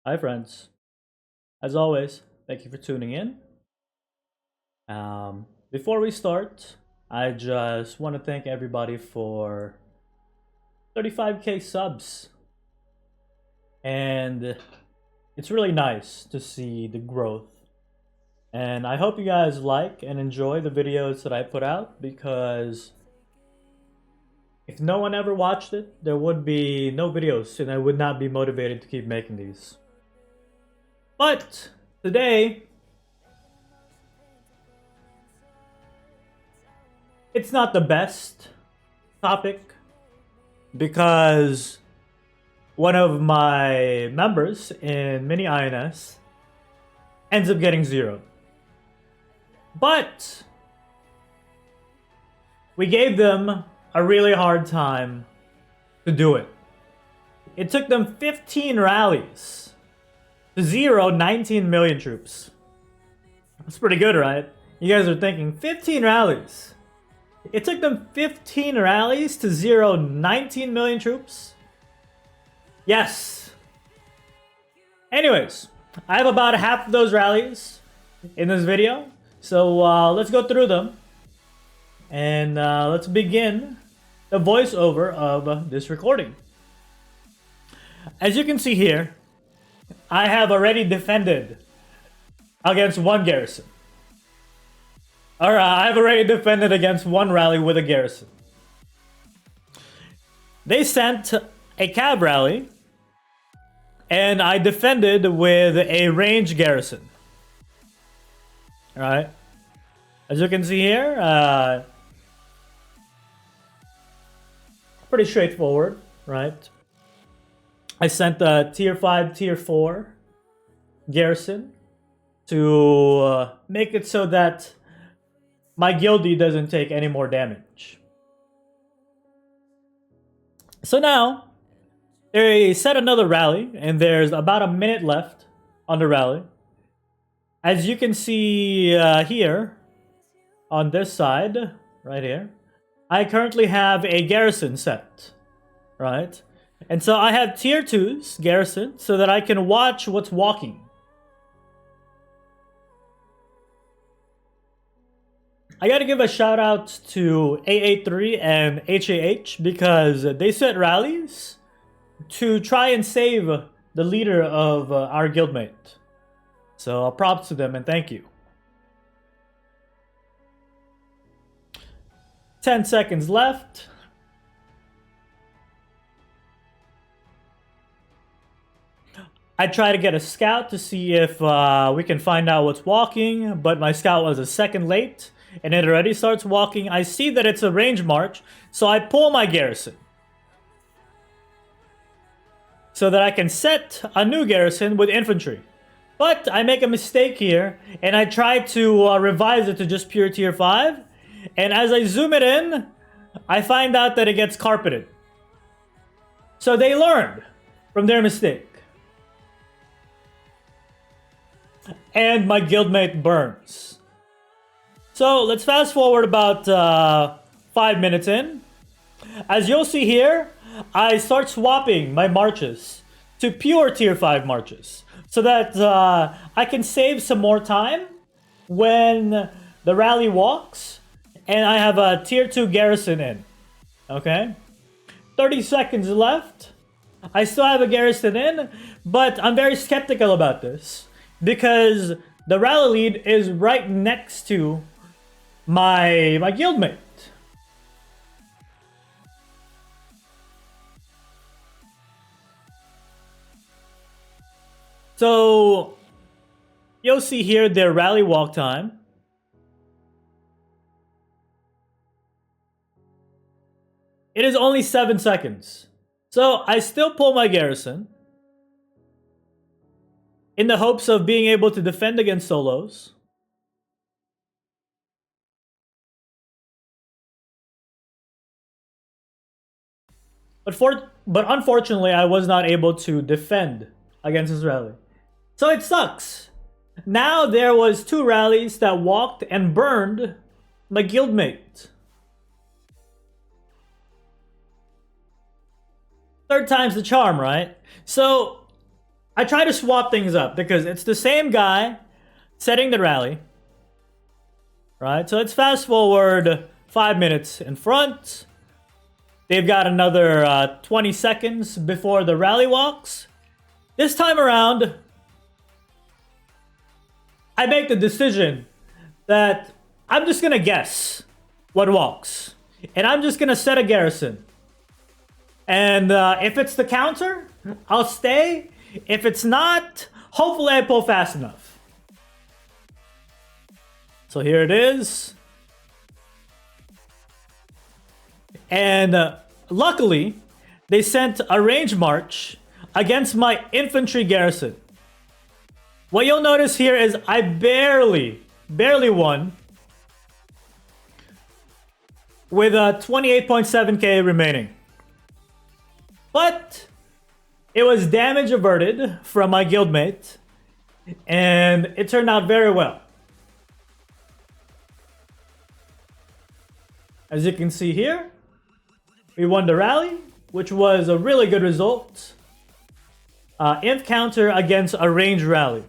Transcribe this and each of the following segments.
Hi, friends. As always, thank you for tuning in. Before we start, I just want to thank everybody for 35k subs. And it's really nice to see the growth. And I hope you guys like and enjoy the videos that I put out because if no one ever watched it, there would be no videos and I would not be motivated to keep making these. But today, it's not the best topic because one of my members in mini INS ends up getting zeroed. But we gave them a really hard time to do it. It took them 15 rallies to zero 19 million troops. That's pretty good, right? You guys are thinking 15 rallies. It took them 15 rallies to zero 19 million troops? Yes. Anyways, I have about half of those rallies in this video. So let's go through them. And let's begin the voiceover of this recording. As you can see here, I have already defended against one garrison. Alright, I've already defended against one rally with a garrison. They sent a cav rally, and I defended with a range garrison. Alright, as you can see here, pretty straightforward, right? I sent a tier 5, tier 4 garrison to make it so that my guildie doesn't take any more damage. So now, they set another rally, and there's about a minute left on the rally. As you can see here, on this side, right here, I currently have a garrison set, right? And so I have tier 2's garrison so that I can watch what's walking. I gotta give a shout out to A83 and HAH because they set rallies to try and save the leader of our guildmate. So props to them and thank you. 10 seconds left. I try to get a scout to see if we can find out what's walking, but my scout was a second late. And it already starts walking. I see that it's a range march, so I pull my garrison. So that I can set a new garrison with infantry. But I make a mistake here, and I try to revise it to just pure tier 5. And as I zoom it in, I find out that it gets carpeted. So they learned from their mistake. And my guildmate burns. So let's fast forward about 5 minutes in. As you'll see here, I start swapping my marches to pure tier 5 marches so that I can save some more time when the rally walks and I have a tier 2 garrison in. Okay? 30 seconds left. I still have a garrison in, but I'm very skeptical about this because the rally lead is right next to my guildmate. So you'll see here their rally walk time. It is only 7 seconds. So I still pull my garrison in the hopes of being able to defend against solos. But unfortunately, I was not able to defend against this rally. So it sucks. Now there was 2 rallies that walked and burned my guildmate. Third time's the charm, right? So I try to swap things up because it's the same guy setting the rally. Right, so let's fast forward 5 minutes in front. They've got another 20 seconds before the rally walks. This time around, I make the decision that I'm just gonna guess what walks. And I'm just gonna set a garrison. And if it's the counter, I'll stay. If it's not, hopefully I pull fast enough. So here it is. And luckily, they sent a range march against my infantry garrison. What you'll notice here is I barely won with 28.7k remaining. But it was damage averted from my guildmate, and it turned out very well. As you can see here, we won the rally, which was a really good result. Inf counter against a range rally.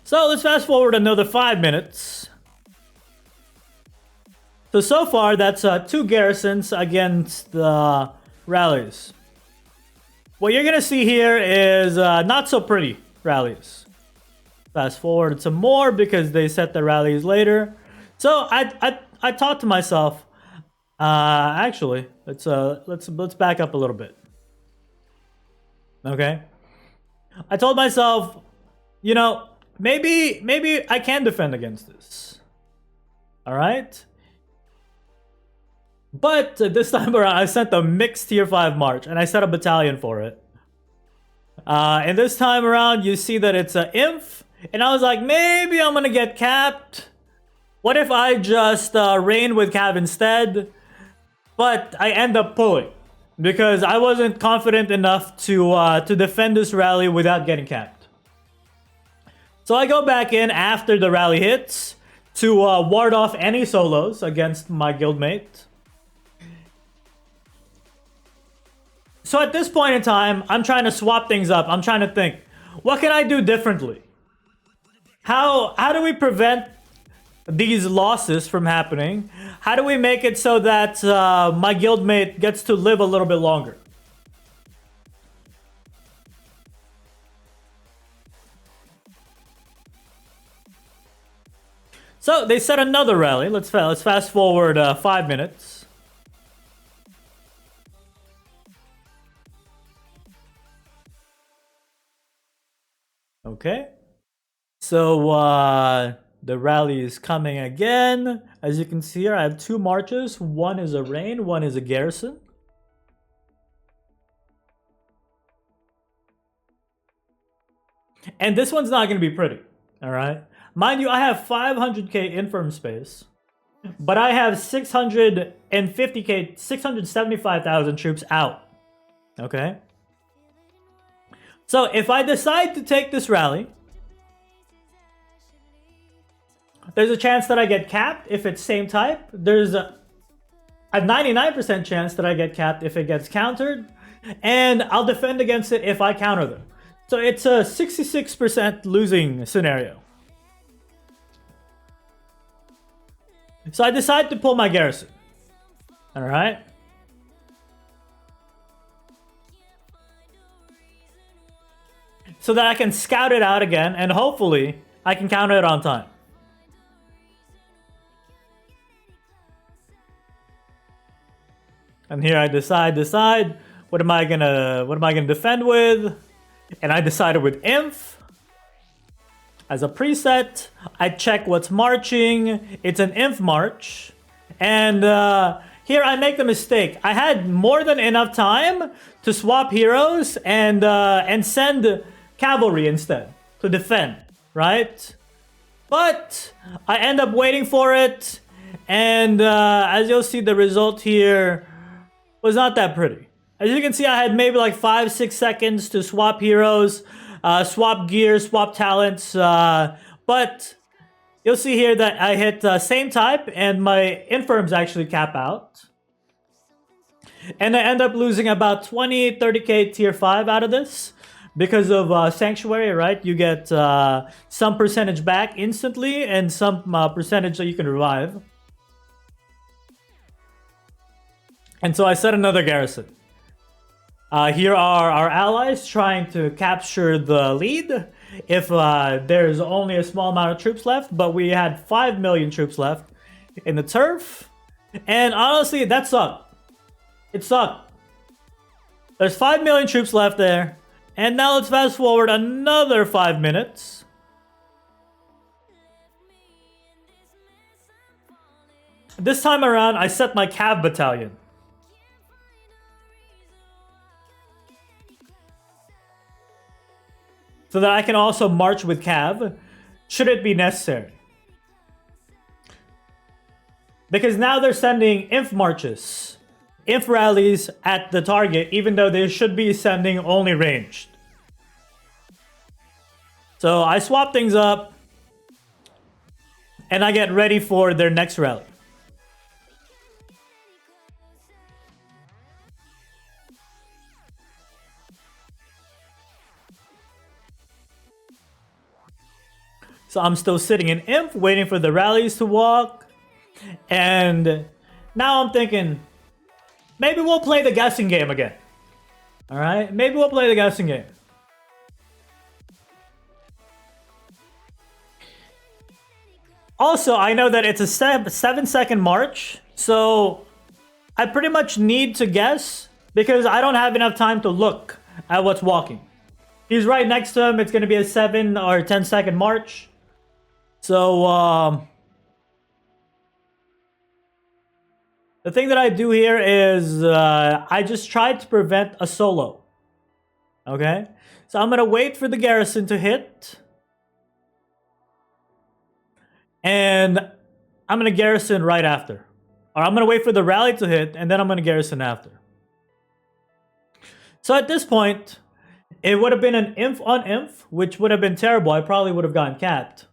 So let's fast forward another 5 minutes. So far that's 2 garrisons against the rallies. What you're gonna see here is not so pretty rallies. Fast forward some more because they set the rallies later. So I thought to myself, actually, let's back up a little bit. Okay, I told myself, you know, maybe I can defend against this. All right, but this time around, I sent a mixed tier 5 march, and I set a battalion for it. And this time around, you see that it's an inf, and I was like, maybe I'm gonna get capped. What if I just rain with Cav instead? But I end up pulling because I wasn't confident enough to defend this rally without getting capped. So I go back in after the rally hits to ward off any solos against my guildmate. So at this point in time, I'm trying to swap things up. I'm trying to think, what can I do differently? How do we prevent these losses from happening? How do we make it so that my guildmate gets to live a little bit longer? So they set another rally. Let's fast forward 5 minutes. Okay. So the rally is coming again. As you can see here, I have 2 marches. One is a rain, one is a garrison. And this one's not going to be pretty. All right. Mind you, I have 500k infirm space, but I have 650k, 675,000 troops out. Okay. So if I decide to take this rally, there's a chance that I get capped if it's same type. There's a 99% chance that I get capped if it gets countered. And I'll defend against it if I counter them. So it's a 66% losing scenario. So I decide to pull my garrison. Alright. So that I can scout it out again and hopefully I can counter it on time. And here I decide what am I gonna defend with? And I decided with inf as a preset. I check what's marching. It's an inf march, and here I make the mistake. I had more than enough time to swap heroes and send cavalry instead to defend, right? But I end up waiting for it, and as you'll see, the result here was not that pretty. As you can see, I had maybe like 5-6 seconds to swap heroes, swap gear, swap talents, but you'll see here that I hit same type and my infirms actually cap out. And I end up losing about 20-30k tier 5 out of this because of Sanctuary, right? You get some percentage back instantly and some percentage that you can revive. And so I set another garrison. Here are our allies trying to capture the lead. If there's only a small amount of troops left, but we had 5 million troops left in the turf. And honestly, that sucked. It sucked. There's 5 million troops left there. And now let's fast forward another 5 minutes. This time around, I set my cav battalion. So that I can also march with cav, should it be necessary. Because now they're sending inf marches, inf rallies at the target, even though they should be sending only ranged. So I swap things up, and I get ready for their next rally. So I'm still sitting in Imp, waiting for the rallies to walk. And now I'm thinking, maybe we'll play the guessing game again. Alright, maybe we'll play the guessing game. Also, I know that it's a 7-second march, so I pretty much need to guess because I don't have enough time to look at what's walking. He's right next to him. It's going to be a 7 or 10-second march. So, the thing that I do here is I just tried to prevent a solo. Okay? So I'm going to wait for the garrison to hit. And I'm going to garrison right after. Or I'm going to wait for the rally to hit, and then I'm going to garrison after. So at this point, it would have been an inf on inf, which would have been terrible. I probably would have gotten capped.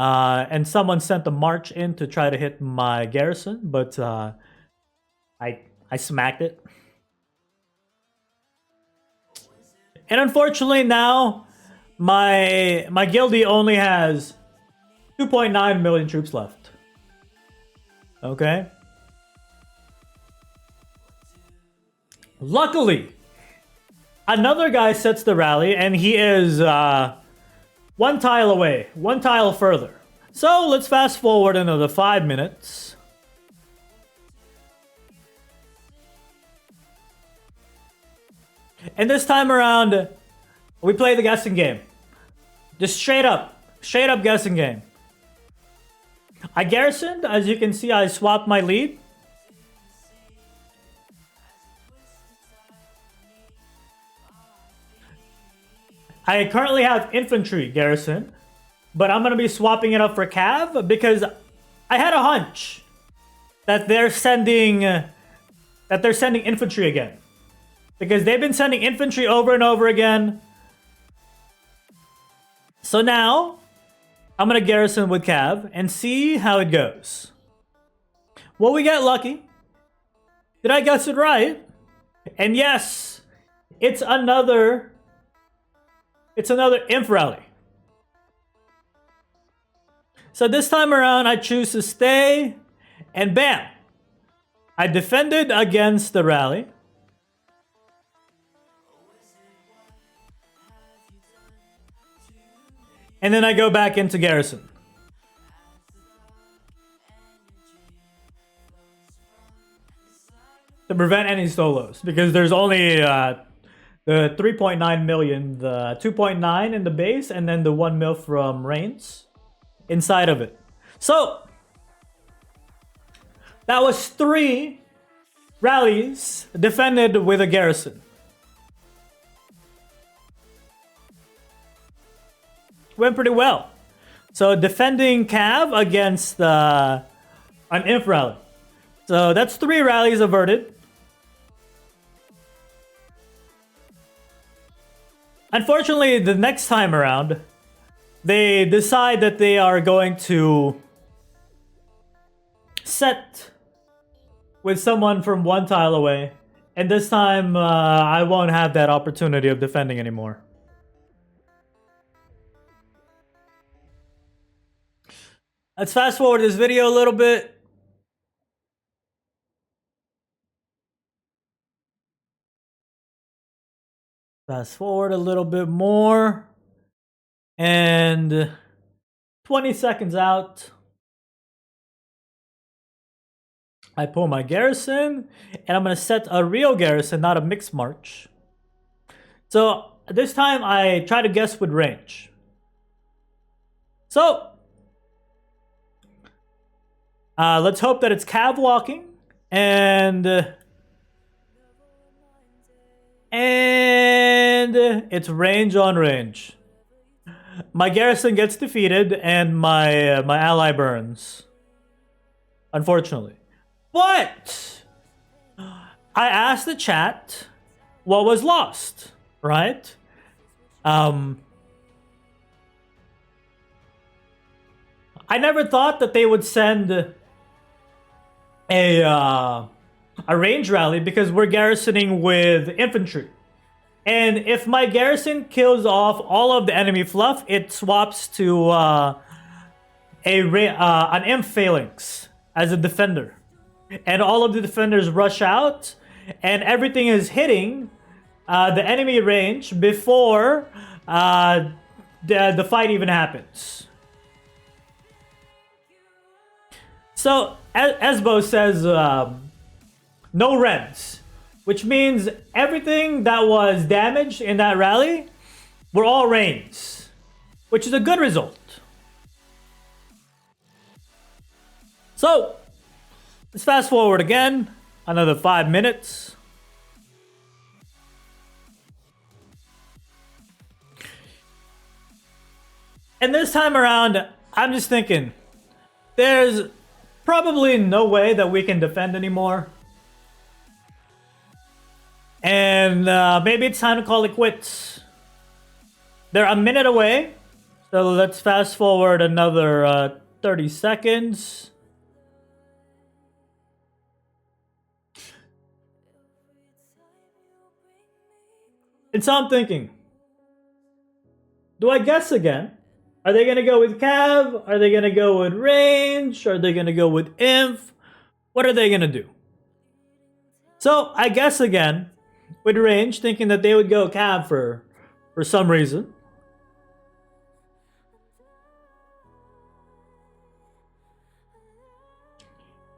And someone sent a march in to try to hit my garrison, but I smacked it. And unfortunately now, my guildie only has 2.9 million troops left. Okay? Luckily, another guy sets the rally, and he is one tile away, one tile further. So let's fast forward another 5 minutes. And this time around, we play the guessing game. Just straight up guessing game. I garrisoned, as you can see, I swapped my lead. I currently have infantry garrison, but I'm going to be swapping it up for cav because I had a hunch that they're sending infantry again. Because they've been sending infantry over and over again. So now, I'm going to garrison with cav and see how it goes. Will we get lucky? Did I guess it right? And yes, it's another inf rally. So this time around, I choose to stay, and bam! I defended against the rally. And then I go back into garrison. To prevent any solos, because there's only the 3.9 million, the 2.9 in the base, and then the 1 mil from Reigns inside of it. So, that was 3 rallies defended with a garrison. Went pretty well. So, defending cav against an inf rally. So, that's 3 rallies averted. Unfortunately, the next time around, they decide that they are going to set with someone from 1 tile away And this time, I won't have that opportunity of defending anymore. Let's fast forward this video a little bit. Fast forward a little bit more. And 20 seconds out, I pull my garrison, and I'm going to set a real garrison, not a mixed march. So this time I try to guess with range. So let's hope that it's cav walking, and it's range on range. My garrison gets defeated, and my ally burns, unfortunately. But I asked the chat what was lost, right? I never thought that they would send a range rally because we're garrisoning with infantry. And if my garrison kills off all of the enemy fluff, it swaps to an imp phalanx as a defender. And all of the defenders rush out, and everything is hitting the enemy range before the fight even happens. So, Esbo says no reds, which means everything that was damaged in that rally were all rains, which is a good result. So, let's fast forward again, another 5 minutes. And this time around, I'm just thinking, there's probably no way that we can defend anymore. And maybe it's time to call it quits. They're a minute away. So let's fast forward another 30 seconds. And so I'm thinking, do I guess again? Are they going to go with cav? Are they going to go with range? Are they going to go with inf? What are they going to do? So I guess again with range, thinking that they would go cav for some reason.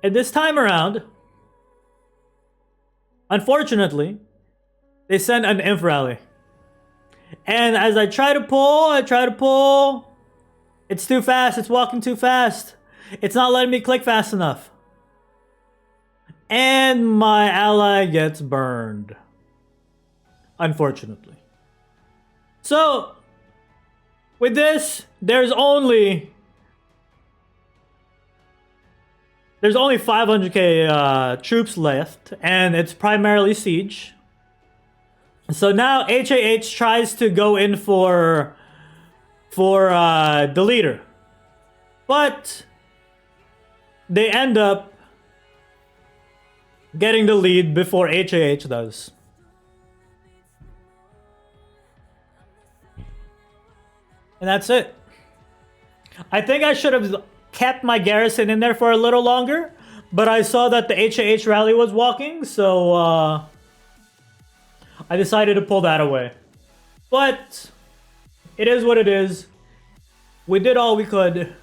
And this time around, unfortunately, they send an inf rally. And as I try to pull, it's too fast. It's walking too fast. It's not letting me click fast enough. And my ally gets burned, unfortunately. So, with this, there's only 500k troops left, and it's primarily siege. So now HAH tries to go in for the leader, but they end up getting the lead before HAH does. And that's it. I think I should have kept my garrison in there for a little longer, but I saw that the HAH rally was walking, so I decided to pull that away. But it is what it is. We did all we could,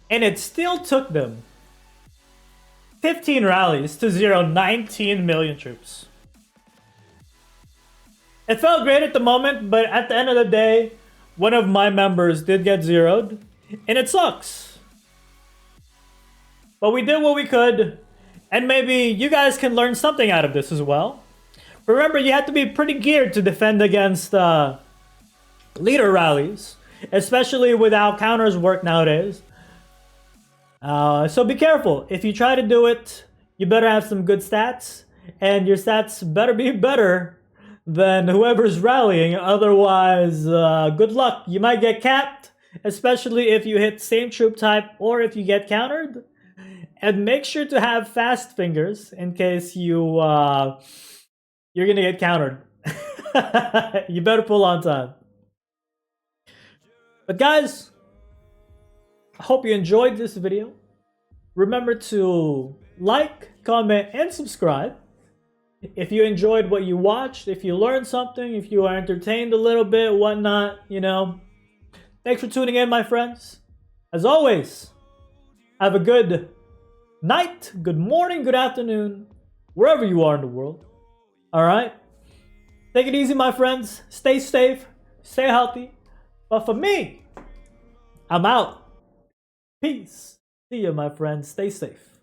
and it still took them 15 rallies to zero 19 million troops. It felt great at the moment, but at the end of the day, one of my members did get zeroed, and it sucks. But we did what we could, and maybe you guys can learn something out of this as well. Remember, you have to be pretty geared to defend against leader rallies, especially with how counters work nowadays. So be careful. If you try to do it, you better have some good stats, and your stats better be better than whoever's rallying. Otherwise, good luck. You might get capped, especially if you hit same troop type or if you get countered. And make sure to have fast fingers in case you're gonna get countered. You better pull on time. But guys, I hope you enjoyed this video. Remember to like, comment, and subscribe. If you enjoyed what you watched, if you learned something, if you are entertained a little bit, whatnot, you know. Thanks for tuning in, my friends. As always, have a good night, good morning, good afternoon, wherever you are in the world. Alright? Take it easy, my friends. Stay safe, stay healthy. But for me, I'm out. Peace. See you, my friends. Stay safe.